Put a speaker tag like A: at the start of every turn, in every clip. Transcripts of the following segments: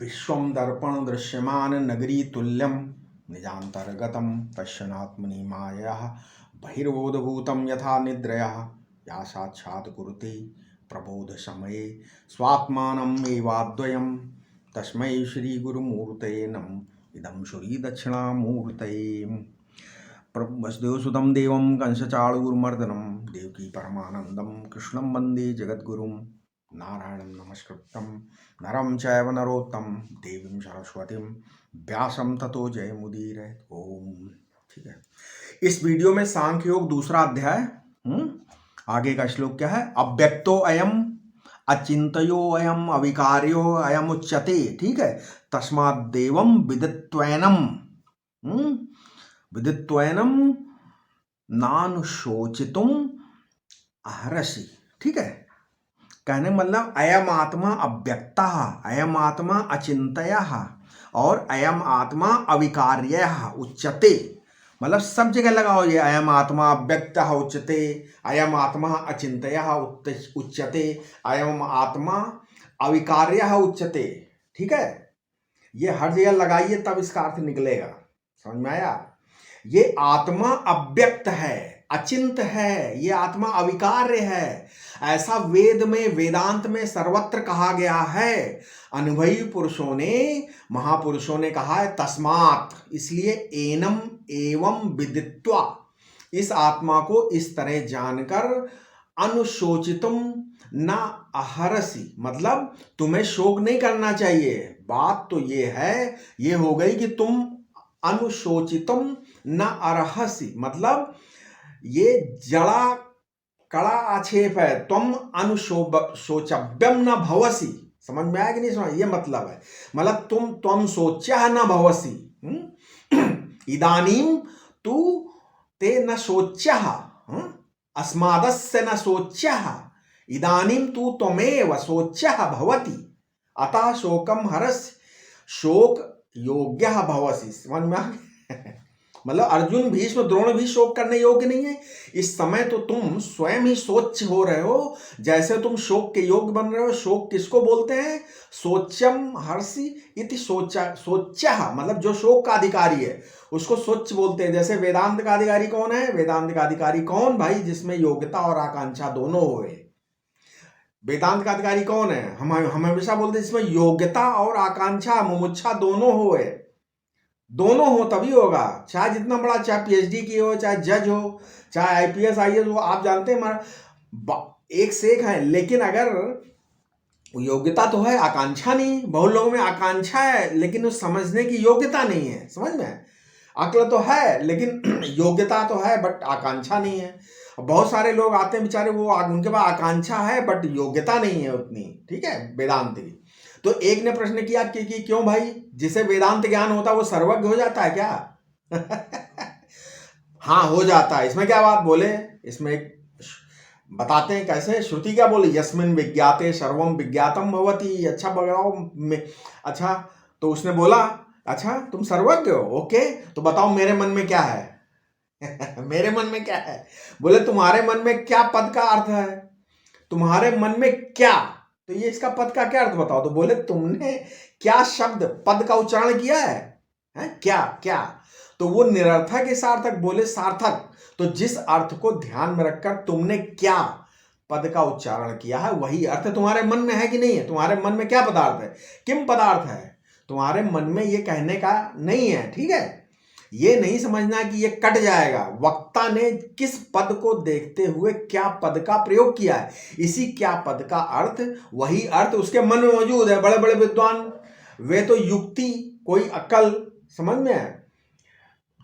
A: विश्वं दर्पण दृश्यमान नगरी तुल्यं निजान्तर्गतं पश्यन्नात्मनि मायया बहिर्बोधभूतं यथा निद्रया या साक्षात् कुरुते प्रबोधसमये स्वात्मानम् एवाद्वयं तस्मै श्रीगुरुमूर्तये नमः। इदं श्रीदक्षिणामूर्तये। वसुदेवसुतं देवं कंसचाणूरमर्दनं देवकी परमानन्दं कृष्णं वन्दे जगद्गुरुं। नारायणं नमस्कृतं नरं चैव नरोत्तमं देवीं सरस्वतीं व्यासं ततो जयमुदीरये। ओम। ठीक है, इस वीडियो में सांख्य योग दूसरा अध्याय आगे का श्लोक क्या है? अव्यक्तो अयम अचिंत्यो अयम अविकार्यो अयम उच्यते। ठीक है, तस्मात् देवं विदित्वैनम विदित्वैनम नानुशोचितुम अर्हसि। ठीक है, कहने मतलब अयम आत्मा अव्यक्ता, अयम आत्मा अचिंतय और अयम आत्मा अविकार्य उच्यते। मतलब सब जगह लगाओ ये, अयम आत्मा अव्यक्त उच्यते, अयम आत्मा अचिंतय उच्यते, अयम आत्मा अविकार्य उच्यते। ठीक है, ये हर जगह लगाइए तब इसका अर्थ निकलेगा। समझ में आया? ये आत्मा अव्यक्त है, अचिंत है, ये आत्मा अविकार्य है, ऐसा वेद में वेदांत में सर्वत्र कहा गया है। अनुभवी पुरुषों ने, महापुरुषों ने कहा है तस्मात्, इसलिए एनम एवं विदित्वा, इस आत्मा को इस तरह जानकर अनुशोचितुम न अहरसि, मतलब तुम्हें शोक नहीं करना चाहिए। बात तो ये है, ये हो गई कि तुम अनुशोचितुम न अर्हसि, मतलब ये जड़ा कड़ा आक्षेप है। तुम अनुशोचव्यम न भवसी। समझ में आया कि नहीं? समझ, ये मतलब है, मतलब तुम सोचा न भवसी। इदानीम तू ते न सोचा, अस्मादस्य न सोचा, इदानीम तू त्वमेव सोचा भवति, अतः शोकम हरसि, शोक योग्य भवसी। समझ में आ गया? मतलब अर्जुन भीष्म द्रोण भी शोक करने योग्य नहीं है। इस समय तो तुम स्वयं ही सोच हो रहे हो, जैसे तुम शोक के योग्य बन रहे हो। शोक किसको बोलते हैं? सोच्यम हर्षि इति सोचा, मतलब जो शोक का अधिकारी है उसको सोच बोलते हैं। जैसे वेदांत का अधिकारी कौन है? वेदांत का अधिकारी कौन भाई? जिसमें योग्यता और आकांक्षा दोनों होए। वेदांत का अधिकारी कौन है? हम हमेशा बोलते हैं जिसमें योग्यता और आकांक्षा मुमुक्षा दोनों होए। दोनों हो तभी होगा। चाहे जितना बड़ा, चाहे पीएचडी की हो, चाहे जज हो, चाहे आईपीएस आईएएस हो, आप जानते हैं हमारा एक से एक है, लेकिन अगर योग्यता तो है, आकांक्षा नहीं। बहुत लोगों में आकांक्षा है लेकिन उस समझने की योग्यता नहीं है। समझ में? अक्ल तो है लेकिन योग्यता तो है बट आकांक्षा नहीं है। बहुत सारे लोग आते हैं बेचारे, वो उनके पास आकांक्षा है बट योग्यता नहीं है उतनी। ठीक है, वेदांत की। तो एक ने प्रश्न किया कि क्यों भाई, जिसे वेदांत ज्ञान होता है वो सर्वज्ञ हो जाता है क्या? हाँ, हो जाता है। इसमें क्या बात बोले? इसमें एक बताते हैं कैसे। श्रुति क्या बोली? यस्मिन् विज्ञाते सर्वम विज्ञातम भवति। अच्छा बताओ अच्छा, तो उसने बोला अच्छा तुम सर्वज्ञ हो, ओके, तो बताओ मेरे मन में क्या है? मेरे मन में क्या है? बोले तुम्हारे मन में क्या पद का अर्थ है? तुम्हारे मन में क्या, तो ये इसका पद का क्या अर्थ बताओ। तो बोले तुमने क्या शब्द पद का उच्चारण किया है? क्या क्या? तो वो निरर्थक है सार्थक? बोले सार्थक। तो जिस अर्थ को ध्यान में रखकर तुमने क्या पद का उच्चारण किया है वही अर्थ तुम्हारे मन में है कि नहीं है? तुम्हारे मन में क्या पदार्थ है? किम पदार्थ है? तुम्हारे मन में ये कहने का नहीं है। ठीक है, ये नहीं समझना कि ये कट जाएगा। वक्ता ने किस पद को देखते हुए क्या पद का प्रयोग किया है, इसी क्या पद का अर्थ, वही अर्थ उसके मन में मौजूद है। बड़े बड़े विद्वान वे तो युक्ति, कोई अकल, समझ में है,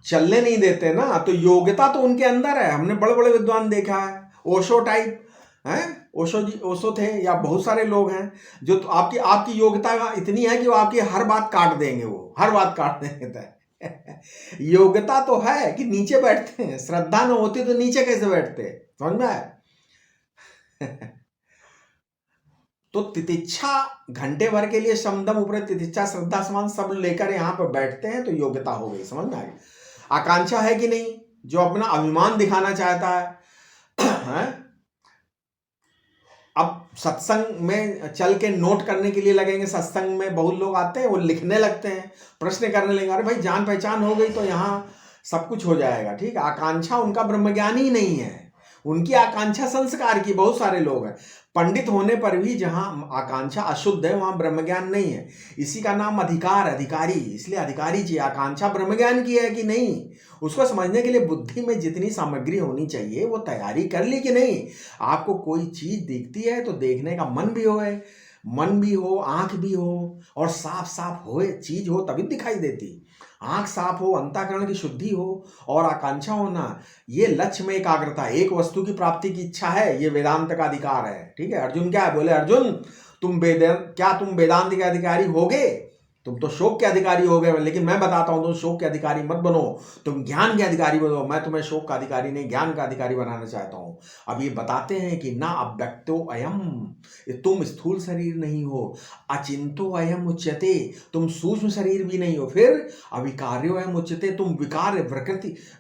A: चलने नहीं देते ना। तो योग्यता तो उनके अंदर है। हमने बड़े बड़े विद्वान देखा है, ओशो टाइप हैं, ओशो जी, ओशो थे, या बहुत सारे लोग हैं जो तो आपकी योग्यता इतनी है कि वो आपकी हर बात काट देंगे, वो हर बात काट देंगे। योग्यता तो है कि नीचे बैठते हैं, श्रद्धा न होती तो नीचे कैसे बैठते? समझ में आया? तो तितिक्षा घंटे भर के लिए समदम उपरे तितिक्षा श्रद्धा समान सब लेकर यहां पर बैठते हैं तो योग्यता हो गई। समझ में आ गई? आकांक्षा है कि नहीं? जो अपना अभिमान दिखाना चाहता है, अब सत्संग में चल के नोट करने के लिए लगेंगे, सत्संग में बहुत लोग आते हैं, वो लिखने लगते हैं, प्रश्न करने लगेंगे, अरे भाई जान पहचान हो गई तो यहाँ सब कुछ हो जाएगा। ठीक है, आकांक्षा उनका ब्रह्मज्ञान ही नहीं है, उनकी आकांक्षा संस्कार की। बहुत सारे लोग हैं पंडित होने पर भी जहां आकांक्षा अशुद्ध है वहां ब्रह्मज्ञान नहीं है। इसी का नाम अधिकार, अधिकारी, इसलिए अधिकारी जी आकांक्षा ब्रह्मज्ञान की है कि नहीं, उसको समझने के लिए बुद्धि में जितनी सामग्री होनी चाहिए वो तैयारी कर ली कि नहीं। आपको कोई चीज दिखती है तो देखने का मन भी हो, आंख भी हो, और साफ साफ होए चीज हो तभी दिखाई देती। आंख साफ हो, अंतःकरण की शुद्धि हो और आकांक्षा होना, ये लक्ष्य में एकाग्रता, एक वस्तु की प्राप्ति की इच्छा है, ये वेदांत का अधिकार है। ठीक है, अर्जुन क्या है, बोले अर्जुन तुम वेदांत के अधिकारी होगे? तुम तो शोक के अधिकारी हो गए, लेकिन मैं बताता हूं तुम शोक के अधिकारी मत बनो, तुम ज्ञान के अधिकारी बनो। मैं तुम्हें शोक का अधिकारी नहीं, ज्ञान का अधिकारी बनाना चाहता हूं। अब ये बताते हैं कि ना अव्यक्तो अयम, तुम स्थूल शरीर नहीं हो, अचिंतो अयम उच्यते, तुम सूक्ष्म शरीर भी नहीं हो, फिर अविकार्यो अयम उच्यते, तुम विकार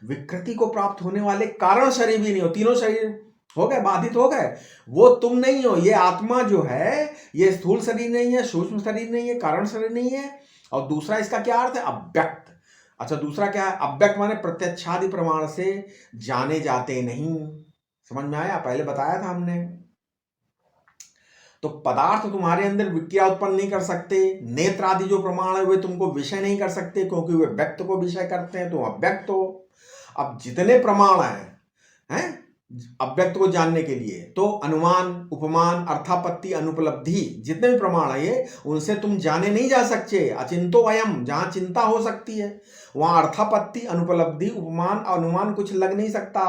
A: विकृति को प्राप्त होने वाले कारण शरीर भी नहीं हो। तीनों शरीर हो गए, बाधित हो गए, वो तुम नहीं हो। ये आत्मा जो है ये स्थूल शरीर नहीं है, सूक्ष्म शरीर नहीं है, कारण शरीर नहीं है। और दूसरा इसका क्या अर्थ है, अव्यक्त। अच्छा, दूसरा क्या है, अव्यक्त माने प्रत्यक्षादि प्रमाण से जाने जाते नहीं। समझ में आया, पहले बताया था हमने। तो पदार्थ तुम्हारे अंदर विक्रिया उत्पन्न नहीं कर सकते, नेत्र आदि जो प्रमाण है वे तुमको विषय नहीं कर सकते, क्योंकि वे व्यक्त को विषय करते हैं, तुम अव्यक्त हो। अब जितने प्रमाण हैं अव्यक्त को जानने के लिए, तो अनुमान, उपमान, अर्थापत्ति, अनुपलब्धि, जितने भी प्रमाण है ये, उनसे तुम जाने नहीं जा सकते। अचिंतो अयम, जहां चिंता हो सकती है वहां अर्थापत्ति, अनुपलब्धि, उपमान, अनुमान कुछ लग नहीं सकता।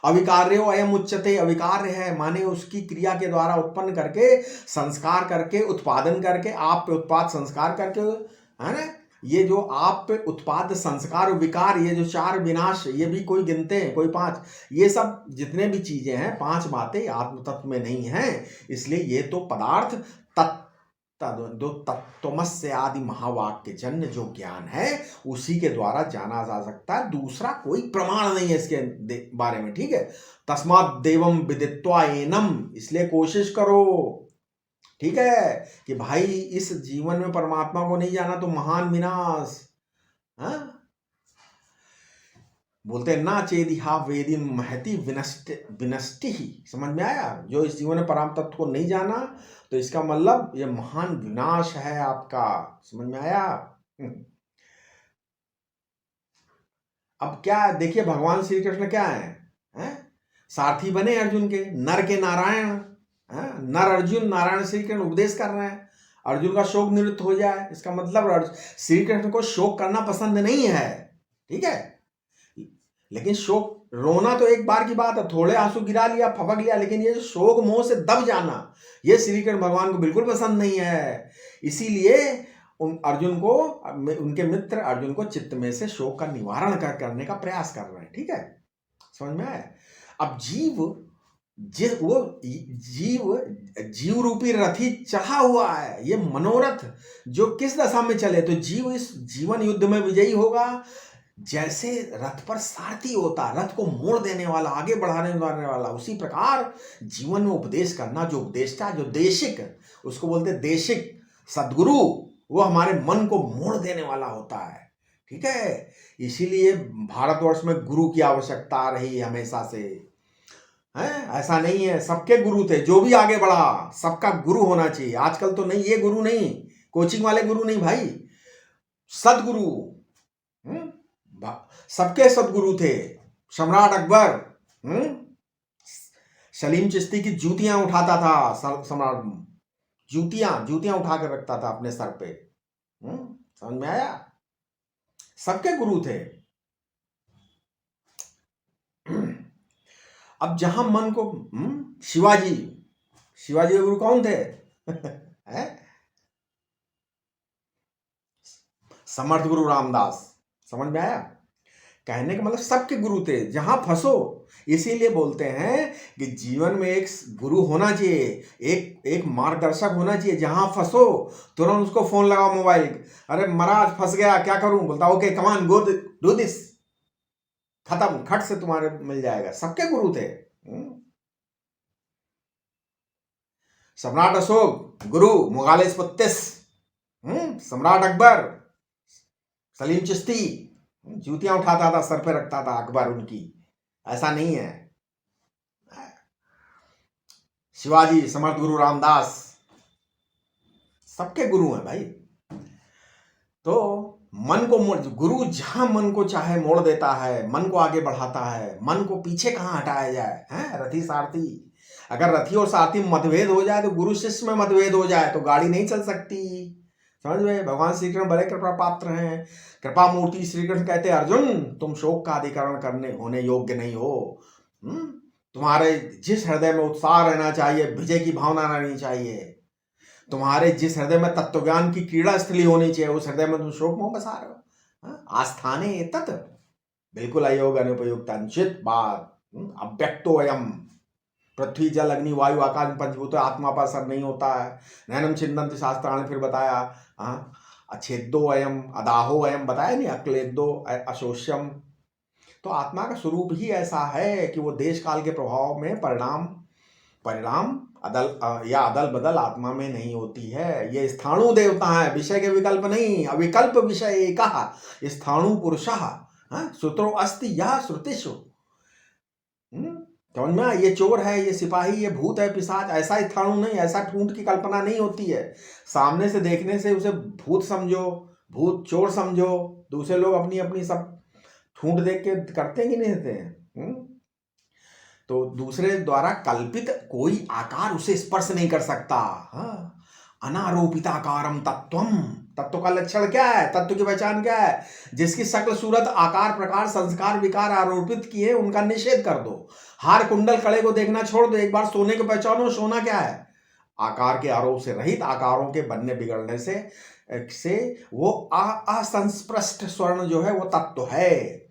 A: अविकार्यो अयम उच्यते, अविकार्य है माने उसकी क्रिया के द्वारा उत्पन्न करके, संस्कार करके, उत्पादन करके, आप पे उत्पाद संस्कार करके, है ना, ये जो आप पे उत्पाद संस्कार विकार, ये जो चार विनाश, ये भी कोई गिनते हैं, कोई पांच, ये सब जितने भी चीजें हैं, पांच बातें आत्म तत्व में नहीं हैं। इसलिए ये तो पदार्थ दो तत्वमस्य आदि महावाक्य जन्य जो ज्ञान है उसी के द्वारा जाना जा सकता है, दूसरा कोई प्रमाण नहीं है इसके बारे में। ठीक है, तस्मात् देवम विदित्वा एनम, इसलिए कोशिश करो, ठीक है, कि भाई इस जीवन में परमात्मा को नहीं जाना तो महान विनाश। हाँ, बोलते हैं ना चेदिहा वेदी महति विनष्टि ही। समझ में आया, जो इस जीवन में परम तत्व को नहीं जाना तो इसका मतलब ये महान विनाश है आपका। समझ में आया। अब क्या देखिए, भगवान श्री कृष्ण क्या है? सारथी बने अर्जुन के, नर के नारायण, नर अर्जुन, नारायण श्री कृष्ण उपदेश कर रहे हैं, अर्जुन का शोक निवृत्त हो जाए। इसका मतलब श्री कृष्ण को शोक करना पसंद नहीं है। ठीक है, लेकिन शोक, रोना तो एक बार की बात है, थोड़े आंसू गिरा लिया, फपक लिया, लेकिन ये शोक मोह से दब जाना, ये श्री कृष्ण भगवान को बिल्कुल पसंद नहीं है। इसीलिए अर्जुन को, उनके मित्र अर्जुन को चित्त में से शोक का निवारण करने का प्रयास कर रहे हैं। ठीक है, समझ में आया। अब जीव रूपी रथी चढ़ा हुआ है, ये मनोरथ जो किस दशा में चले तो जीव इस जीवन युद्ध में विजयी होगा। जैसे रथ पर सारथी होता, रथ को मोड़ देने वाला, आगे बढ़ाने वाला, उसी प्रकार जीवन में उपदेश करना, जो उपदेष्टा, जो देशिक, उसको बोलते देशिक सद्गुरु, वो हमारे मन को मोड़ देने वाला होता है। ठीक है, इसीलिए भारतवर्ष में गुरु की आवश्यकता रही हमेशा से। है, ऐसा नहीं है सबके गुरु थे, जो भी आगे बढ़ा सबका गुरु होना चाहिए। आजकल तो नहीं, ये गुरु नहीं, कोचिंग वाले गुरु नहीं भाई, सदगुरु। सबके सदगुरु थे। सम्राट अकबर सलीम चिश्ती की जूतियां उठाता था, सम्राट जूतियां उठा कर रखता था अपने सर पे। समझ में आया, सबके गुरु थे। अब जहां मन को, शिवाजी के गुरु कौन थे? समर्थ गुरु रामदास। समझ में आया, कहने का मतलब सबके गुरु थे, जहां फंसो। इसीलिए बोलते हैं कि जीवन में एक गुरु होना चाहिए, एक मार्गदर्शक होना चाहिए। जहां फंसो तुरंत उसको फोन लगाओ, मोबाइल, अरे महाराज फंस गया, क्या करूं? बोलता okay come on go do this, खत्म, खट से तुम्हारे मिल जाएगा। सबके गुरु थे। सम्राट अशोक गुरु, मुगालिस 32, सम्राट अकबर, सलीम चिश्ती जूतियां उठाता था, सर पे रखता था अकबर उनकी, ऐसा नहीं है। शिवाजी, समर्थ गुरु रामदास, सबके गुरु हैं भाई। तो मन को गुरु जहां मन को चाहे मोड़ देता है, मन को आगे बढ़ाता है, मन को पीछे कहाँ हटाया जाए, हैं रथी सारथी। अगर रथी और सारथी मतभेद हो जाए तो गुरु शिष्य में मतभेद हो जाए तो गाड़ी नहीं चल सकती, समझ में। भगवान श्री कृष्ण बड़े कृपा पात्र हैं, कृपा मूर्ति। श्री कृष्ण कहते हैं अर्जुन तुम शोक का अधिकरण करने होने योग्य नहीं हो, तुम्हारे जिस हृदय में उत्साह रहना चाहिए, विजय की भावना रहनी चाहिए, तुम्हारे जिस हृदय में तत्व ज्ञान की क्रीड़ा स्थली होनी चाहिए, उस हृदय में तुम शोक मोह बसा रहे हो। आस्थाने तत्, बिल्कुल अयोग अनुपयुक्त अनुचित बात। अव्यक्तो अयम, पृथ्वी जल अग्नि वायु आकाश पंचभूत आत्मा पर असर नहीं होता है। नैनम छिन्दन्ति शास्त्राण, फिर बताया अच्छेदो अयम अदाहो अयम, बताया नहीं, अक्लेदो अशोष्यम। तो आत्मा का स्वरूप ही ऐसा है कि वो देश काल के प्रभाव में परिणाम अदल बदल आत्मा में नहीं होती है। ये स्थाणु देवता है, विषय के विकल्प नहीं, अविकल्प विषय एकः स्थाणु पुरुषः सूत्रो अस्ति यह श्रुतिषु। समझ में, ये चोर है, ये सिपाही, ये भूत है, पिशाच, ऐसा स्थाणु नहीं, ऐसा ठूंठ की कल्पना नहीं होती है। सामने से देखने से उसे भूत समझो, भूत चोर समझो, दूसरे लोग अपनी अपनी सब ठूंठ देख के करते कि नहीं देते। तो दूसरे द्वारा कल्पित कोई आकार उसे स्पर्श नहीं कर सकता। अनारोपिताकारम तत्वम, तत्व का लक्षण क्या है, तत्व की पहचान क्या है? जिसकी शक्ल सूरत आकार प्रकार संस्कार विकार आरोपित किए उनका निषेध कर दो। हार कुंडल कड़े को देखना छोड़ दो, एक बार सोने को पहचानो, सोना क्या है? आकार के आरोप से रहित, आकारों के बनने बिगड़ने से वो असंस्पृष्ट स्वर्ण जो है वो तत्व है।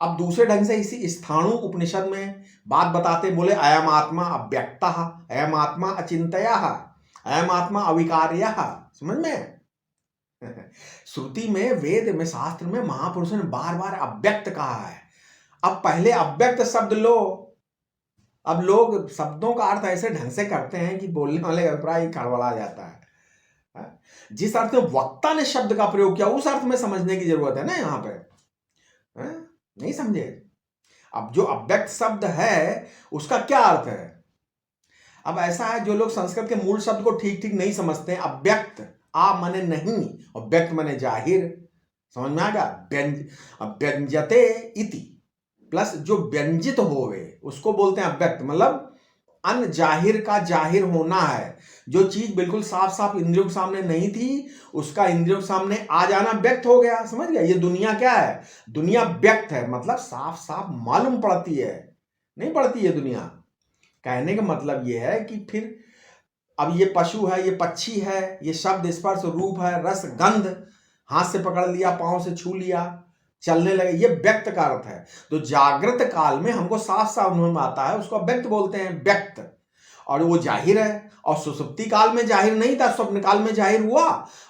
A: अब दूसरे ढंग से इसी स्थाणु उपनिषद में बात बताते बोले अयम आत्मा अव्यक्तः, अयम आत्मा अचिंतयः, अयम आत्मा अविकार्यः। समझ में, श्रुति में, वेद में, शास्त्र में महापुरुषों ने बार बार अव्यक्त कहा है। अब पहले अव्यक्त शब्द लो, अब लोग शब्दों का अर्थ ऐसे ढंग से करते हैं कि बोलने वाले अभिप्राय खड़बड़ा जाता है। जिस अर्थ में वक्ता ने शब्द का प्रयोग किया उस अर्थ में समझने की जरूरत है ना, यहाँ पे नहीं समझे। अब जो अव्यक्त शब्द है उसका क्या अर्थ है? अब ऐसा है, जो लोग संस्कृत के मूल शब्द को ठीक ठीक नहीं समझते हैं, अव्यक्त आ माने नहीं और व्यक्त माने जाहिर, समझ में आ गया। व्यंजते इति प्लस जो व्यंजित होवे उसको बोलते हैं अव्यक्त, मतलब अन जाहिर का जाहिर होना है। जो चीज बिल्कुल साफ साफ इंद्रियों के सामने नहीं थी उसका इंद्रियों के सामने आ जाना व्यक्त हो गया। समझ गया? ये दुनिया क्या है? दुनिया व्यक्त है, मतलब साफ साफ मालूम पड़ती है, नहीं पड़ती है दुनिया। कहने का मतलब ये है कि फिर अब ये पशु है, ये पक्षी है, ये शब्द स्पर्श रूप है, रस गंध, हाथ से पकड़ लिया, पांव से छू लिया, चलने लगे, ये व्यक्त का अर्थ है। तो जागृत काल में हमको साफ साफ अनुभव आता है, उसको व्यक्त बोलते हैं, व्यक्त, और वो जाहिर है। और सुसुप्ति काल में जाहिर नहीं था, स्वप्न काल में जाहिर हुआ,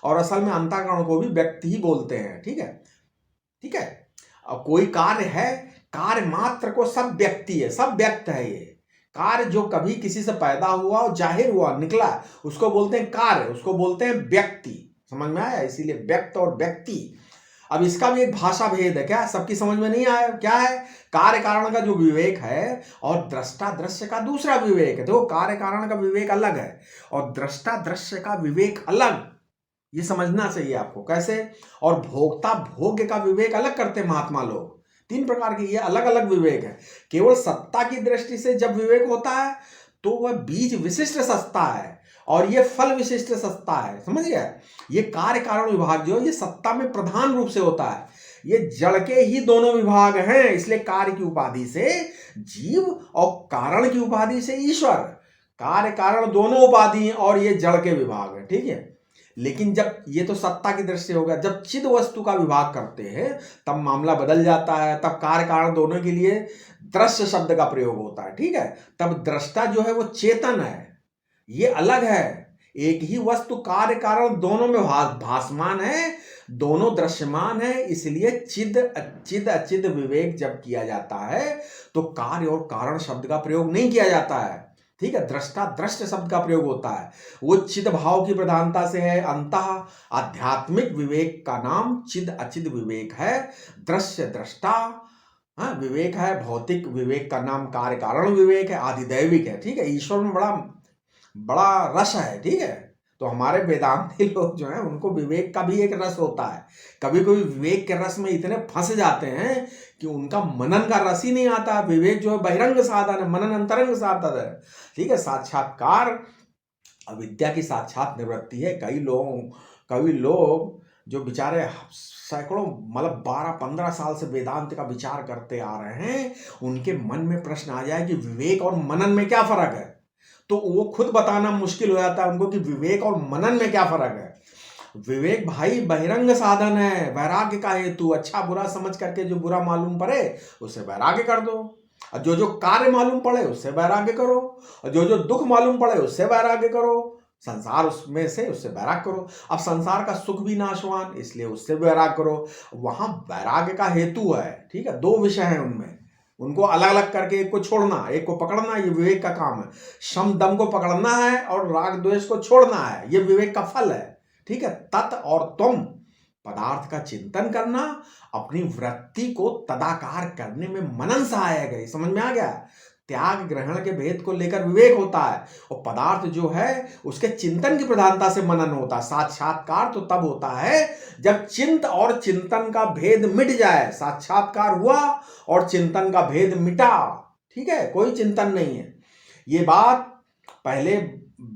A: और असल में अंतःकरण को भी व्यक्त ही बोलते हैं। ठीक है, ठीक है। और कोई कार्य है, कार्य मात्र को सब व्यक्ति है, सब व्यक्त है। ये कार्य जो कभी किसी से पैदा हुआ और जाहिर हुआ, निकला, उसको बोलते हैं कार्य, उसको बोलते हैं व्यक्ति। समझ में आया? इसीलिए व्यक्त और व्यक्ति। अब इसका भी एक भाषा भेद है, क्या सबकी समझ में नहीं आया? क्या है? कार्य कारण का जो विवेक है और दृष्टा दृश्य का दूसरा विवेक है। तो कार्य कारण का विवेक अलग है और दृष्टा दृश्य का विवेक अलग, ये समझना चाहिए आपको। कैसे? और भोक्ता भोग्य का विवेक अलग करते हैं महात्मा लोग। तीन प्रकार के ये अलग अलग विवेक है। केवल सत्ता की दृष्टि से जब विवेक होता है तो वह बीज विशिष्ट सत्ता है और ये फल विशिष्ट सत्ता है। समझ गया? ये कार्य कारण विभाग जो ये सत्ता में प्रधान रूप से होता है। ये जड़ के ही दोनों विभाग हैं, इसलिए कार्य की उपाधि से जीव और कारण की उपाधि से ईश्वर। कार्य कारण दोनों उपाधि हैं और ये जड़ के विभाग है। ठीक है, लेकिन जब ये तो सत्ता की दृष्टि होगा, जब चिद वस्तु का विभाग करते हैं तब मामला बदल जाता है। तब कार्य कारण दोनों के लिए दृश्य शब्द का प्रयोग होता है। ठीक है, तब दृष्टा जो है वो चेतन है, ये अलग है। एक ही वस्तु कार्य कारण दोनों में भासमान है, दोनों दृश्यमान है। इसलिए चिद अचिद अचिद विवेक जब किया जाता है तो कार्य और कारण शब्द का प्रयोग नहीं किया जाता है। ठीक है, दृष्टा दृष्ट शब्द का प्रयोग होता है, वो चिद भाव की प्रधानता से है। अंतः आध्यात्मिक विवेक का नाम चिद अचिद विवेक है। दृश्य दृष्टा विवेक है, भौतिक विवेक का नाम कार्य कारण विवेक है, आधिदैविक है। ठीक है, ईश्वर में बड़ा बड़ा रस है। ठीक है, तो हमारे वेदांती लोग जो हैं उनको विवेक का भी एक रस होता है। कभी कभी विवेक के रस में इतने फंस जाते हैं कि उनका मनन का रस ही नहीं आता। विवेक जो है बहिरंग साधन है, मनन अंतरंग साधन है। ठीक है, साक्षात्कार अविद्या की साक्षात निवृत्ति है। कई लोग जो बेचारे सैकड़ों मतलब 12-15 साल से वेदांत का विचार करते आ रहे हैं, उनके मन में प्रश्न आ जाए कि विवेक और मनन में क्या फर्क है, तो वो खुद बताना मुश्किल हो जाता है उनको कि विवेक और मनन में क्या फर्क है। विवेक भाई बहिरंग साधन है, वैराग्य का हेतु। अच्छा बुरा समझ करके जो बुरा मालूम पड़े उससे वैराग्य कर दो, और जो जो कार्य मालूम पड़े उससे वैराग्य करो, और जो जो दुख मालूम पड़े उससे वैराग्य करो। संसार उसमें से उससे वैराग्य करो। अब संसार का सुख भी नाशवान, इसलिए उससे वैराग्य करो। वहां वैराग्य का हेतु है। ठीक है, दो विषय हैं उनमें, उनको अलग अलग करके एक को छोड़ना एक को पकड़ना, ये विवेक का काम है। शम दम को पकड़ना है और राग द्वेष को छोड़ना है, ये विवेक का फल है। ठीक है, तत् और तुम पदार्थ का चिंतन करना, अपनी वृत्ति को तदाकार करने में मनन सहायक है। समझ में आ गया? त्याग ग्रहण के भेद को लेकर विवेक होता है, और पदार्थ जो है उसके चिंतन की प्रधानता से मनन होता है। साक्षात्कार तो तब होता है जब चिंत और चिंतन का भेद मिट जाए। साक्षात्कार हुआ और चिंतन का भेद मिटा। ठीक है, कोई चिंतन नहीं है। ये बात पहले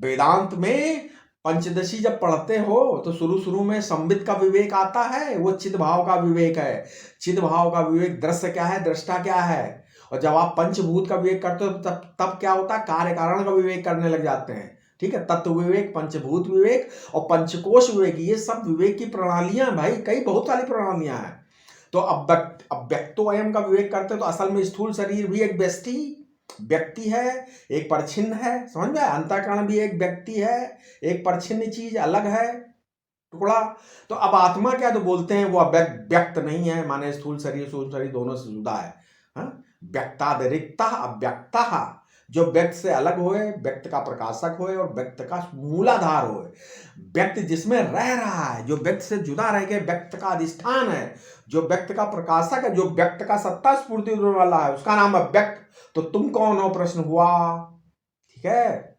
A: वेदांत में पंचदशी जब पढ़ते हो तो शुरू में संबित का विवेक आता है, वो चिद भाव का विवेक है। चिद भाव का विवेक दृश्य क्या है, दृष्टा क्या है। और जब आप पंचभूत का विवेक करते हो तब क्या होता है, कार्य कारण का विवेक करने लग जाते हैं। ठीक है, तत्व विवेक, पंचभूत विवेक और पंचकोश विवेक, ये सब विवेक की प्रणालियां भाई, कई बहुत सारी प्रणालियां हैं। तो अव्यक्तो अयम का विवेक करते हो तो असल में स्थूल शरीर भी एक व्यक्ति है, एक परछिन्न है। समझ में? अंतःकरण भी एक व्यक्ति है, एक परछिन्न चीज अलग है, टुकड़ा। तो अब आत्मा क्या तो बोलते हैं वो व्यक्त नहीं है, माने स्थूल शरीर सूक्ष्म शरीर दोनों से जुदा है। व्यक्तादिरिक्ता अव्यक्ता, जो व्यक्त से अलग होए, व्यक्त का प्रकाशक होए और व्यक्त का मूलाधार होए। व्यक्त जिसमें रह रहा है, जो व्यक्त से जुदा रह के व्यक्त का अधिष्ठान है, जो व्यक्त का प्रकाशक है, जो व्यक्त का सत्ता स्फूर्ति देने वाला है, उसका नाम है व्यक्त। तो तुम कौन हो, प्रश्न हुआ। ठीक है,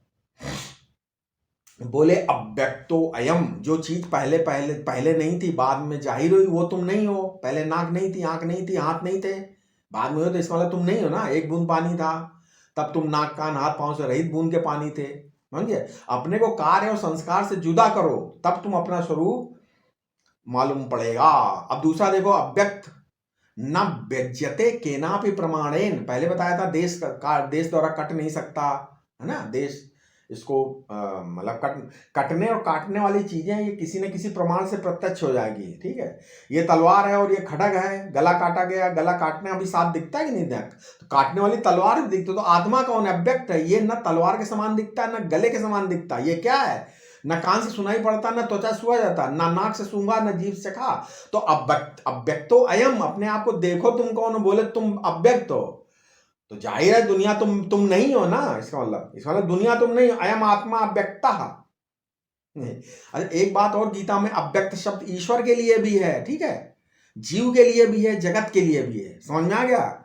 A: बोले अव्यक्तो अयम, जो चीज पहले नहीं थी बाद में जाहिर हुई, वो तुम नहीं हो। पहले नाक नहीं थी, आंख नहीं थी, हाथ नहीं थे, बाद में हो तो इसका मतलब तुम नहीं हो ना। एक बूंद पानी था तब तुम नाक कान हाथ पांव से रहित बूंद के पानी थे। समझिए, अपने को कार्य और संस्कार से जुदा करो तब तुम अपना स्वरूप मालूम पड़ेगा। अब दूसरा देखो, अव्यक्त न व्यज्यते केनापि प्रमाणेन। पहले बताया था देश द्वारा कट नहीं सकता, है ना। देश इसको मतलब कटने और काटने वाली चीजें ये किसी न किसी प्रमाण से प्रत्यक्ष हो जाएगी। ठीक है, ये तलवार है और ये खड्ग है, गला काटा गया, गला काटने अभी साथ दिखता है कि नहीं दिखता, तो काटने वाली तलवार भी दिखती। तो आत्मा कौन है, अव्यक्त है। ये न तलवार के समान दिखता है, न गले के समान दिखता है। ये क्या है, न कान से सुनाई पड़ता, न त्वचा छुआ जाता, न नाक से सूंघा, न जीभ से खा। तो अव्यक्तो अयम, अपने आप को देखो तुम कौन हो। बोले तुम अव्यक्त हो तो जाहिर है दुनिया तुम नहीं हो ना। इसका मतलब दुनिया तुम नहीं हो। अयम आत्मा अव्यक्ता। अरे एक बात और, गीता में अव्यक्त शब्द ईश्वर के लिए भी है। ठीक है, जीव के लिए भी है, जगत के लिए भी है। समझ में आ गया?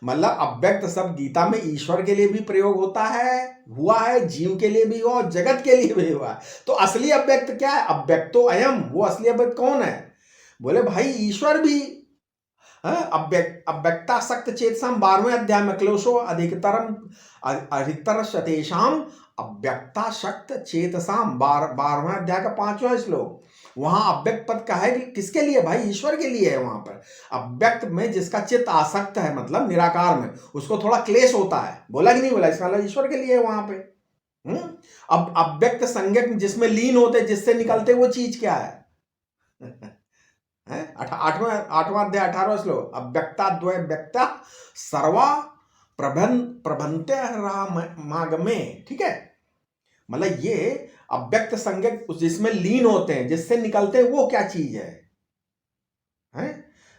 A: मतलब अव्यक्त शब्द गीता में ईश्वर के लिए भी प्रयोग होता है, हुआ है, जीव के लिए भी हुआ और जगत के लिए भी हुआ है। तो असली अव्यक्त क्या है, अव्यक्तो अयम। वो असली अव्यक्त कौन है? बोले भाई ईश्वर भी। अव्यक्ता शक्त चेतसाम 12वें अध्याय में, क्लेशो अधिकतर सतेषाम अव्यक्ता शक्त चेतसाम, 12वें अध्याय का 5वां श्लोक। वहां अव्यक्त पद का है किसके लिए भाई, ईश्वर के लिए है। वहां पर अव्यक्त में जिसका चित्त आसक्त है, मतलब निराकार में, उसको थोड़ा क्लेश होता है। बोला कि नहीं बोला, इसका मतलब ईश्वर के लिए है वहां पे। अब अव्यक्त संज्ञक जिसमें लीन होते, जिससे निकलते, वो चीज क्या है? आठवां अध्याय 18वां श्लोक, अव्यक्ता द्वय व्यक्ता सर्वा प्रभंते मागमे। ठीक है, मतलब ये अव्यक्त संज्ञक जिसमें लीन होते हैं, जिससे निकलते हैं, वो क्या चीज है?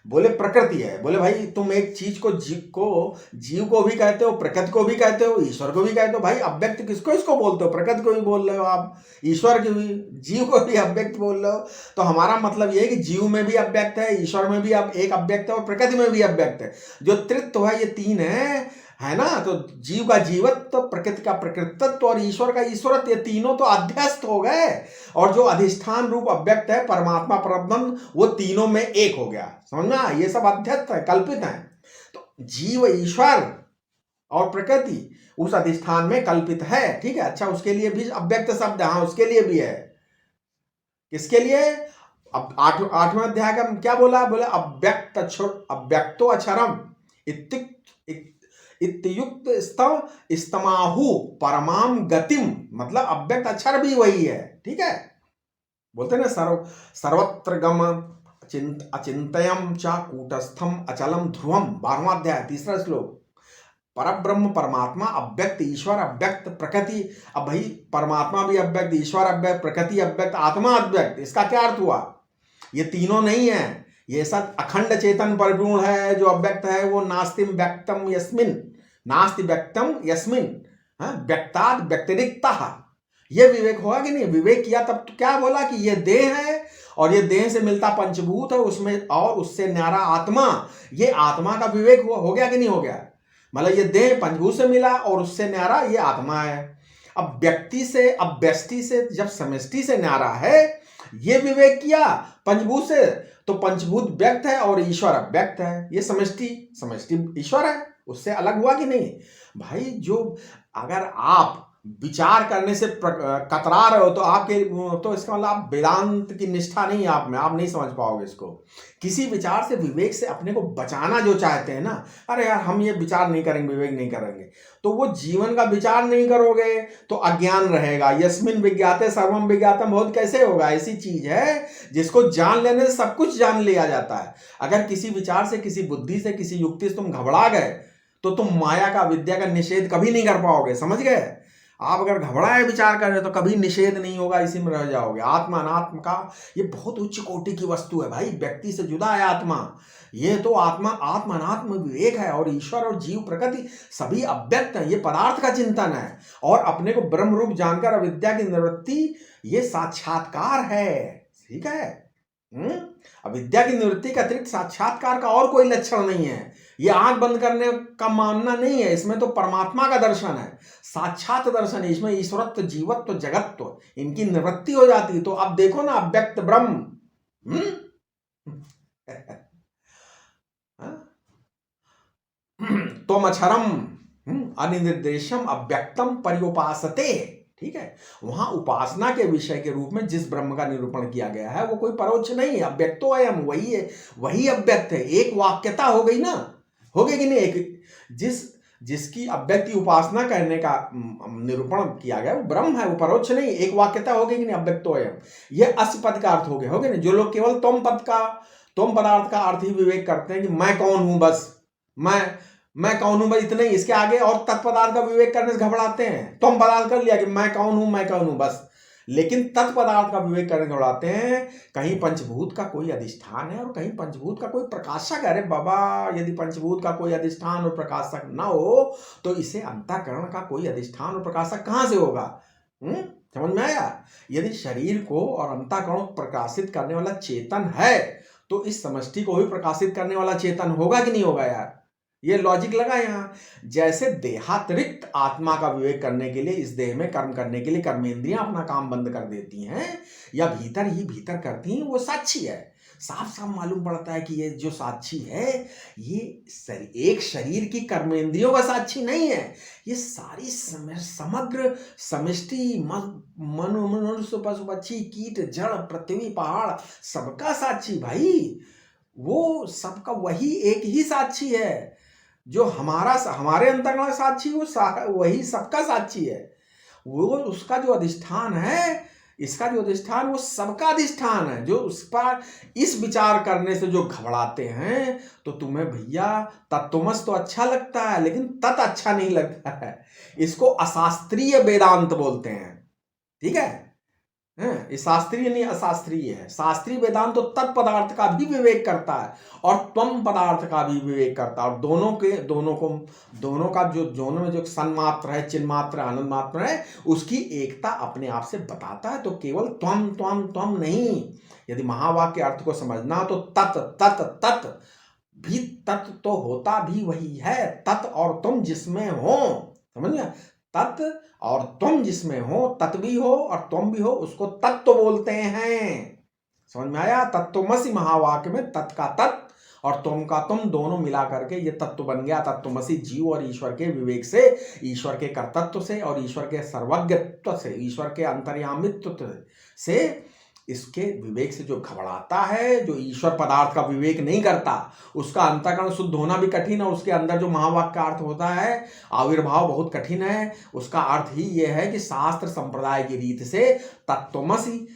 A: बोले प्रकृति है। बोले भाई तुम एक चीज को जीव को भी कहते हो, प्रकृति को भी कहते हो, ईश्वर को भी कहते हो। भाई अव्यक्त किसको इसको बोलते हो? प्रकृति को भी बोल रहे हो आप, ईश्वर को भी, जीव को भी अव्यक्त बोल रहे हो। तो हमारा मतलब ये है कि जीव में भी अव्यक्त है, ईश्वर में भी अब एक अव्यक्त है और प्रकृति में भी अव्यक्त है। जो त्रित्व है ये तीन है ना। तो जीव का जीवत्व, प्रकृति का प्रकृतित्व और ईश्वर का ईश्वरत्व, ये तीनों तो अध्यस्त हो गए। और जो अधिष्ठान रूप अव्यक्त है परमात्मा परब्रह्म, वो तीनों में एक हो गया। समझ में आया? ये सब अध्यस्त है, कल्पित है। तो जीव, ईश्वर और प्रकृति उस अधिष्ठान में कल्पित है। ठीक है, अच्छा उसके लिए भी अव्यक्त शब्द, हाँ उसके लिए भी है। किसके लिए? अब आठवें अध्याय का क्या बोला? बोले अव्यक्तो अक्षरम इत्युक्त स्तमाहु परमाम गतिम, मतलब अव्यक्त अक्षर भी वही है। ठीक है, बोलते ना सर्वत्र गम अचिंतयम च कूटस्थम अचलम ध्रुवम, 12वां अध्याय 3रा श्लोक। परब्रह्म परमात्मा अव्यक्त, ईश्वर अव्यक्त, प्रकृति। अब भाई परमात्मा भी अव्यक्त, ईश्वर अव्यक्त, प्रकृति अव्यक्त, आत्मा अव्यक्त। इसका क्या अर्थ हुआ? ये तीनों नहीं है, ये सब अखंड चेतन परिपूर्ण है। जो अव्यक्त है वो नास्ति व्यक्तम यस्मिन, नास्ति व्यक्तम यस्मिन, व्यक्ताद व्यतिरिक्तः। ये विवेक होगा कि नहीं? विवेक किया तब तो क्या बोला कि ये देह है और ये देह से मिलता पंचभूत है उसमें, और उससे न्यारा आत्मा। ये आत्मा का विवेक हो गया कि नहीं हो गया? मतलब ये देह पंचभूत से मिला और उससे न्यारा ये आत्मा है। अब व्यक्ति से, अब व्यष्टि से, जब समष्टि से न्यारा है, ये विवेक किया पंचभूत से, तो पंचभूत व्यक्त है और ईश्वर अव्यक्त है। ये समष्टि ईश्वर है, उससे अलग हुआ कि नहीं? भाई जो अगर आप विचार करने से कतरा रहे हो तो आपके, तो इसका मतलब आप वेदांत की निष्ठा नहीं है आप में, आप नहीं समझ पाओगे इसको। किसी विचार से, विवेक से अपने को बचाना जो चाहते हैं ना, अरे यार हम ये विचार नहीं करेंगे, विवेक नहीं करेंगे, तो वो जीवन का विचार नहीं करोगे तो अज्ञान रहेगा। यस्मिन विज्ञाते सर्वम विज्ञातम बहुत कैसे होगा? ऐसी चीज है जिसको जान लेने से सब कुछ जान लिया जाता है। अगर किसी विचार से, किसी बुद्धि से, किसी युक्ति से तुम घबरा गए तो तुम माया का, विद्या का निषेध कभी नहीं कर पाओगे। समझ गए? आप अगर घबराए विचार कर रहे हो तो कभी निषेध नहीं होगा, इसी में रह जाओगे। आत्मा अनात्म का ये बहुत उच्च कोटि की वस्तु है भाई, व्यक्ति से जुदा है आत्मा। ये तो आत्मा अनात्म विवेक है। और ईश्वर और जीव, प्रकृति सभी अव्यक्त है, ये पदार्थ का चिंतन है। और अपने को ब्रह्म रूप जानकर अविद्या की निवृत्ति, ये साक्षात्कार है। ठीक है, अविद्या की निवृत्ति के अतिरिक्त साक्षात्कार का और कोई लक्षण नहीं है। ये आंख बंद करने का मानना नहीं है, इसमें तो परमात्मा का दर्शन है, साक्षात दर्शन है। इसमें ईश्वरत्व, जीवत्व, जगत्व इनकी निवृत्ति हो जाती है। तो अब देखो ना, अव्यक्त ब्रह्म तुम अक्षरम अनिर्देशम अव्यक्तम पर्युपासते। ठीक है, वहां उपासना के विषय के रूप में जिस ब्रह्म का निरूपण किया गया है वो कोई परोक्ष नहीं है, अव्यक्तो अयम, वही है, वही अव्यक्त है। एक वाक्यता हो गई ना, हो गई कि नहीं? एक जिसकी अव्यक्ति उपासना करने का निरूपण किया गया वो ब्रह्म है, वो परोक्ष नहीं। एक वाक्यता हो गई कि नहीं? अव्यक्तो अयम, ये अस्य पद का अर्थ हो गया, नहीं? जो लोग केवल तुम पदार्थ का अर्थ ही विवेक करते हैं कि मैं कौन हूं, बस मैं कौन हूं, बस इतना ही, इसके आगे और तत्पदार्थ का विवेक करने से घबराते हैं। तुम पदार्थ कर लिया कि मैं कौन हूं बस, लेकिन तत्पदार्थ का विवेक करने घबराते हैं। कहीं पंचभूत का कोई अधिष्ठान है और कहीं पंचभूत का कोई प्रकाशक। अरे बाबा, यदि पंचभूत का कोई अधिष्ठान और प्रकाशक ना हो तो इसे अंतःकरण का कोई अधिष्ठान और प्रकाशक कहां से होगा? समझ में आया? यदि शरीर को और अंतःकरण को प्रकाशित करने वाला चेतन है तो इस समष्टि को भी प्रकाशित करने वाला चेतन होगा कि नहीं होगा यार? ये लॉजिक लगा यहाँ। जैसे देहातिरिक्त आत्मा का विवेक करने के लिए, इस देह में कर्म करने के लिए कर्मेंद्रियां अपना काम बंद कर देती हैं या भीतर ही भीतर करती हैं, वो साक्षी है। साफ साफ मालूम पड़ता है कि ये जो साक्षी है ये एक शरीर की कर्मेंद्रियों का साक्षी नहीं है, ये सारी समग्र समष्टि, मनुष्य, पशु पक्षी, कीट, जड़, पृथ्वी, पहाड़, सबका साक्षी भाई। वो सबका वही एक ही साक्षी है। जो हमारे अंतर्गत साक्षी, वो वही सबका साक्षी है। वो उसका जो अधिष्ठान है, इसका जो अधिष्ठान, वो सबका अधिष्ठान है। जो उस पर इस विचार करने से जो घबराते हैं, तो तुम्हें भैया तत्वमस तो अच्छा लगता है लेकिन तत् अच्छा नहीं लगता है। इसको अशास्त्रीय वेदांत बोलते हैं। ठीक है, है, ये शास्त्रीय नहीं अशास्त्रीय है। शास्त्रीय वेदांत तो तत्पदार्थ का भी विवेक करता है और त्वम पदार्थ का भी विवेक करता है, और दोनों का जो दोनों में जो सन्मात्र है, चिन्ह मात्र, आनंद मात्र है, उसकी एकता अपने आप से बताता है। तो केवल त्वम त्वम त्वम नहीं, यदि महावाक्य अर्थ को समझना हो तो तत् तत् तत् भी, तत् तो होता भी वही है। तत् और तुम जिसमें हो, समझ गया, तत् और तुम जिसमें हो, तत् भी हो और तुम भी हो, उसको तत्व बोलते हैं। समझ में आया? तत्वमसि महावाक्य में तत् का तत् और तुम का तुम दोनों मिला करके ये तत्व बन गया। तत्वमसि जीव और ईश्वर के विवेक से, ईश्वर के कर्तृत्व से और ईश्वर के सर्वज्ञत्व से, ईश्वर के अंतर्यामित्व से, इसके विवेक से जो घबराता है, जो ईश्वर पदार्थ का विवेक नहीं करता, उसका अंतःकरण शुद्ध होना भी कठिन है। उसके अंदर जो महावाक्य का अर्थ होता है, आविर्भाव बहुत कठिन है। उसका अर्थ ही यह है कि शास्त्र संप्रदाय की रीत से तत्वमसि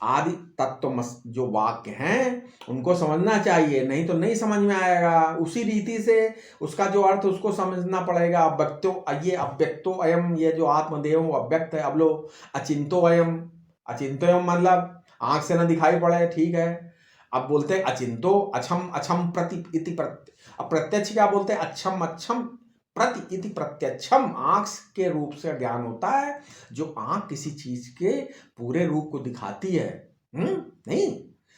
A: आदि तत्वमस जो वाक्य हैं उनको समझना चाहिए, नहीं तो नहीं समझ में आएगा। उसी रीति से उसका जो अर्थ उसको समझना पड़ेगा। अव्यक्तो, ये अव्यक्तो अयम, ये जो आत्मदेव वो अव्यक्त है। अब लो अचिंतो अयम, अचिंतो मतलब आंख से ना दिखाई पड़े, ठीक है। अब बोलते हैं अचिंतो अछम अछम प्रति इति प्रत्यक्ष क्या बोलते हैं? अच्छम अच्छम प्रति इति प्रत्यक्षम, आंख के रूप से ज्ञान होता है, जो आंख किसी चीज के पूरे रूप को दिखाती है। नहीं,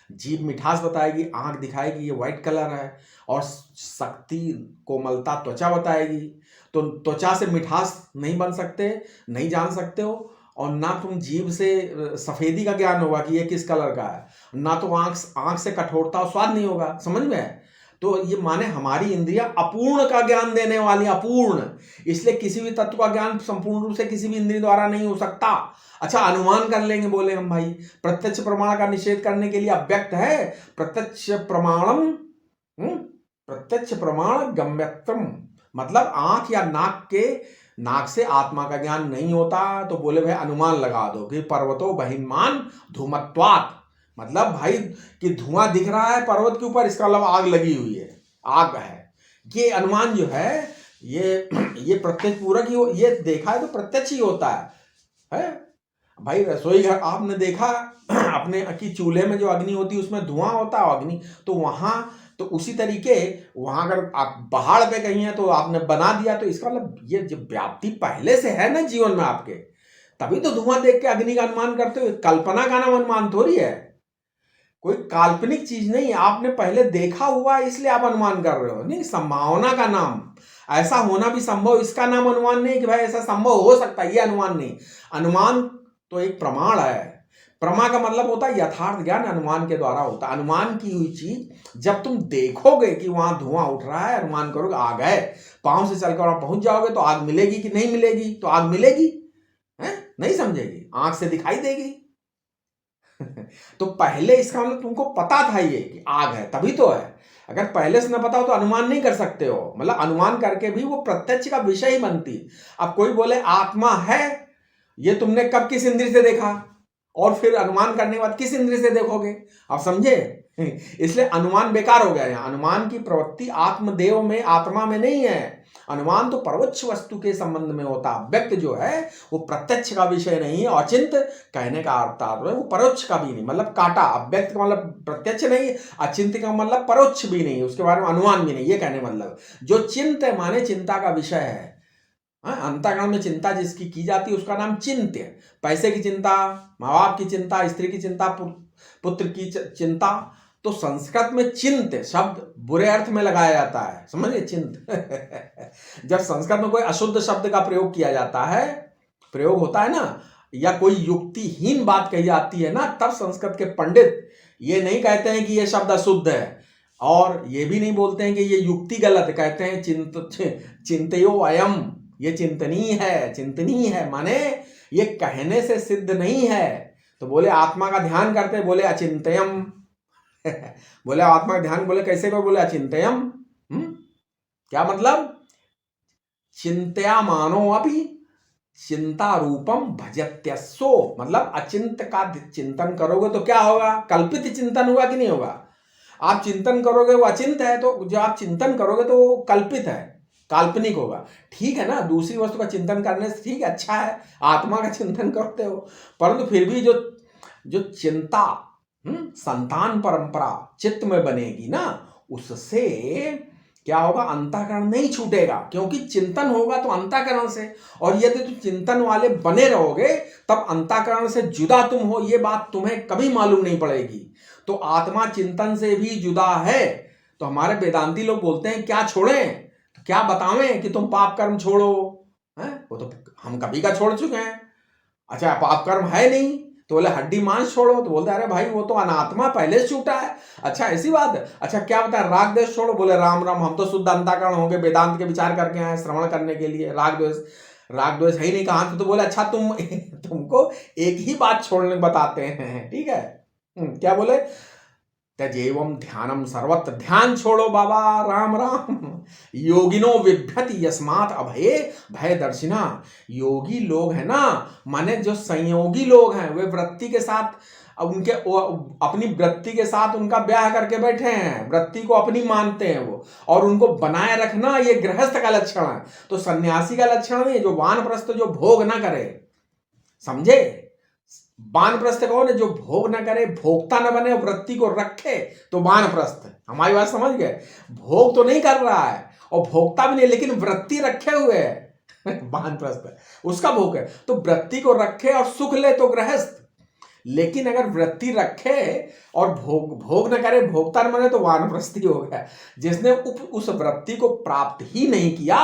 A: जीभ मिठास बताएगी, आंख दिखाएगी ये व्हाइट कलर है, और शक्ति कोमलता त्वचा बताएगी। तो त्वचा से मिठास नहीं बन सकते, नहीं जान सकते हो, और ना तुम जीभ से सफेदी का ज्ञान होगा कि ये किस कलर का है, ना तो आंख से कठोरता और स्वाद नहीं होगा। समझ में है? तो ये माने हमारी इंद्रियां अपूर्ण का ज्ञान देने वाली, अपूर्ण, इसलिए किसी भी तत्व का ज्ञान संपूर्ण रूप से किसी भी इंद्रिय द्वारा नहीं हो सकता। अच्छा, अनुमान कर लेंगे, बोले हम भाई प्रत्यक्ष प्रमाण का निषेध करने के लिए अव्यक्त है। प्रत्यक्ष प्रमाणम, प्रत्यक्ष प्रमाण गम्यत्वम, मतलब आंख या नाक से आत्मा का ज्ञान नहीं होता। तो बोले भाई अनुमान लगा दो कि पर्वतो बहिर्मान धूमत्वात्, मतलब भाई कि धुआं दिख रहा है पर्वत के ऊपर, इसका मतलब आग लगी हुई है, आग है। ये अनुमान जो है ये प्रत्यक्ष पूरक ही, ये देखा है तो प्रत्यक्ष ही होता है भाई। रसोई घर आपने देखा अपने की चूल्हे में जो अग्नि होती है उसमें धुआं होता है, अग्नि, तो वहां तो उसी तरीके वहां अगर आप पहाड़ पे कहीं हैं तो आपने बना दिया, तो इसका मतलब ये जो व्याप्ति पहले से है ना जीवन में आपके, तभी तो धुआं देख के अग्नि का अनुमान करते हो। कल्पना का नाम अनुमान थोड़ी है, कोई काल्पनिक चीज नहीं, आपने पहले देखा हुआ है इसलिए आप अनुमान कर रहे हो। नहीं, संभावना का नाम, ऐसा होना भी संभव, इसका नाम अनुमान नहीं कि भाई ऐसा संभव हो सकता है, ये अनुमान नहीं। अनुमान तो एक प्रमाण है। प्रमा का मतलब होता है यथार्थ ज्ञान, अनुमान के द्वारा होता है। अनुमान की हुई चीज जब तुम देखोगे कि वहां धुआं उठ रहा है, अनुमान करोगे आग है, पांव से चलकर वहां पहुंच जाओगे तो आग मिलेगी कि नहीं मिलेगी? तो आग मिलेगी, है नहीं समझेगी, आंख से दिखाई देगी। तो पहले इसका मतलब तुमको पता था ये कि आग है, तभी तो है। अगर पहले से न पता हो तो अनुमान नहीं कर सकते हो, मतलब अनुमान करके भी वो प्रत्यक्ष का विषय ही बनती। अब कोई बोले आत्मा है, ये तुमने कब किस इंद्रिय से देखा, और फिर अनुमान करने के बाद किस इंद्रिय से देखोगे? आप समझे? इसलिए अनुमान बेकार हो गया। यहाँ अनुमान की प्रवृत्ति आत्मदेव में, आत्मा में नहीं है। अनुमान तो परोक्ष वस्तु के संबंध में होता है। व्यक्त जो है वो प्रत्यक्ष का विषय नहीं है। अचिंत कहने का अर्थ है वो परोक्ष का भी नहीं, मतलब काटा। अव्यक्त का मतलब प्रत्यक्ष नहीं, अचिंत का मतलब परोक्ष भी नहीं, उसके बारे में अनुमान भी नहीं। ये कहने मतलब जो चिंत है माने चिंता का विषय है। अंतःकरण में चिंता जिसकी की जाती है उसका नाम चिंत्य। पैसे की चिंता, माँ बाप की चिंता, स्त्री की चिंता, पुत्र की चिंता। तो संस्कृत में चिंत शब्द बुरे अर्थ में लगाया जाता है, समझिए चिंत। जब संस्कृत में कोई अशुद्ध शब्द का प्रयोग किया जाता है, प्रयोग होता है ना, या कोई युक्तिहीन बात कही जाती है ना, तब संस्कृत के पंडित ये नहीं कहते हैं कि ये शब्द अशुद्ध है, और ये भी नहीं बोलते हैं कि ये युक्ति गलत, कहते हैं चिंतयो अयम, ये चिंतनीय है। चिंतनीय है माने ये कहने से सिद्ध नहीं है। तो बोले आत्मा का ध्यान करते, बोले अचिंतयम। बोले आत्मा का ध्यान, बोले कैसे को, बोले अचिंतयम। क्या मतलब? चिंतया मानो अभी चिंता रूपम भजत्यसो, मतलब अचिंत का चिंतन करोगे तो क्या होगा? कल्पित चिंतन होगा कि नहीं होगा? आप चिंतन करोगे वो अचिंत है, तो जो आप चिंतन करोगे तो वो कल्पित है, काल्पनिक होगा। ठीक है ना, दूसरी वस्तु का चिंतन करने से ठीक है, अच्छा है, आत्मा का चिंतन करते हो, परंतु फिर भी जो जो चिंता संतान परंपरा चित्त में बनेगी ना, उससे क्या होगा, अंतःकरण नहीं छूटेगा, क्योंकि चिंतन होगा तो अंतःकरण से, और यदि तुम चिंतन वाले बने रहोगे तब अंतःकरण से जुदा तुम हो, ये बात तुम्हें कभी मालूम नहीं पड़ेगी। तो आत्मा चिंतन से भी जुदा है। तो हमारे वेदांती लोग बोलते हैं क्या छोड़ें, तो क्या बतावें कि तुम पाप कर्म छोड़ो, है वो तो हम कभी का छोड़ चुके हैं। अच्छा पाप कर्म है नहीं, तो बोले हड्डी मांस छोड़ो, तो बोलते अरे भाई वो तो अनात्मा पहले से छूटा है। अच्छा ऐसी बात है। अच्छा क्या बता राग द्वेष छोड़ो, बोले राम राम हम तो शुद्ध अंतःकरण हो गए, वेदांत के विचार करके आए श्रवण करने के लिए, राग द्वेष है ही नहीं कहाँ। तो बोले अच्छा तुमको एक ही बात छोड़ने बताते हैं, ठीक है। क्या बोले, त्यजेवं ध्यानम सर्वत्र, ध्यान छोड़ो बाबा, राम राम। योगिनो बिभ्यति यस्मात् अभये भय दर्शिना। योगी लोग हैं ना, माने जो संयोगी लोग हैं, वे वृत्ति के साथ उनके अपनी वृत्ति के साथ उनका ब्याह करके बैठे हैं, वृत्ति को अपनी मानते हैं वो, और उनको बनाए रखना ये गृहस्थ का लक्षण है। तो सन्यासी का लक्षण नहीं, जो वानप्रस्थ जो भोग ना करे, समझे। वानप्रस्थ कौन है, जो भोग न करे, भोक्ता न बने, वृत्ति को रखे, तो वानप्रस्थ। हमारी बात समझ गए, भोग तो नहीं कर रहा है और भोक्ता भी नहीं, लेकिन वृत्ति रखे हुए है वानप्रस्थ, उसका भोग है। तो वृत्ति को रखे और सुख ले तो गृहस्थ, लेकिन अगर वृत्ति रखे और भोग न करे, भोक्ता न बने, तो वानप्रस्थी हो गया। जिसने उस वृत्ति को प्राप्त ही नहीं किया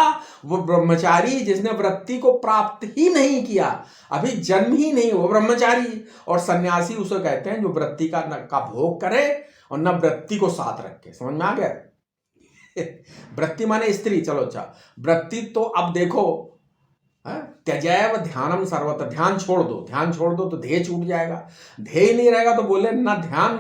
A: वो ब्रह्मचारी, जिसने वृत्ति को प्राप्त ही नहीं किया, अभी जन्म ही नहीं, वो ब्रह्मचारी। और सन्यासी उसे कहते हैं जो वृत्ति का भोग करे और न वृत्ति को साथ रखे। समझ में आ गया। वृत्ति माने स्त्री, चलो अच्छा वृत्ति, तो अब देखो त्यजैव ध्यानम सर्वत्र, ध्यान छोड़ दो, ध्यान छोड़ दो तो ध्येय छूट जाएगा। ध्येय नहीं रहेगा तो बोले न ध्यान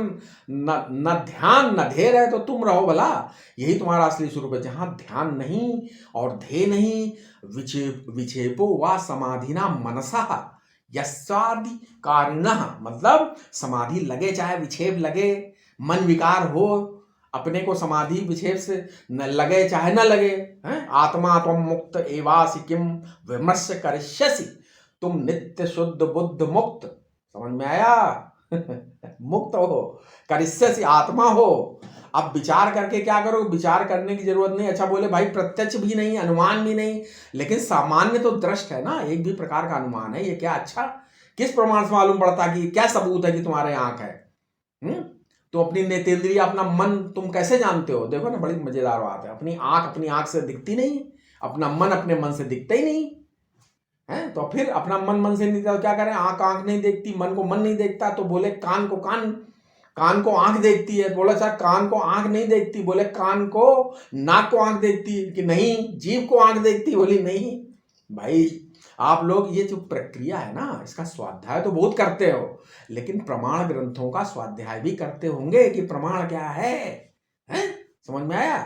A: न ध्येय रहे तो तुम रहो भला, यही तुम्हारा असली स्वरूप है। जहां ध्यान नहीं और ध्येय नहीं, विक्षेपो वा समाधिना मनसा यस्यादि कारिणः, मतलब समाधि लगे चाहे विक्षेप लगे, मन विकार हो, अपने को समाधि विक्षेप से न लगे चाहे न लगे, हैं। आत्मा तुम मुक्त एवासि किम विमर्श करिष्यसि, तुम नित्य शुद्ध बुद्ध मुक्त, समझ में आया। मुक्त हो, करिष्यसि आत्मा हो। अब विचार करके क्या करो, विचार करने की जरूरत नहीं। अच्छा बोले भाई प्रत्यक्ष भी नहीं, अनुमान भी नहीं, लेकिन सामान्य तो दृष्ट है ना, एक भी प्रकार का अनुमान है ये क्या। अच्छा किस प्रमाण से मालूम पड़ता कि क्या सबूत है कि तुम्हारे आंख है। तो अपनी नेतेंद्रिय अपना मन तुम कैसे जानते हो, देखो ना बड़ी मजेदार बात है। अपनी आंख से दिखती नहीं, अपना मन अपने मन से दिखता ही नहीं है। तो फिर अपना मन से नहीं दिखता तो क्या करें, आंख नहीं देखती, मन को मन नहीं देखता, तो बोले कान को आंख देखती है, बोले सर कान को आंख नहीं देखती, बोले कान को नाक को आंख देखती है कि नहीं, जीभ को आंख देखती, बोली नहीं। भाई आप लोग ये जो प्रक्रिया है ना, इसका स्वाध्याय तो बहुत करते हो, लेकिन प्रमाण ग्रंथों का स्वाध्याय भी करते होंगे कि प्रमाण क्या है? समझ में आया।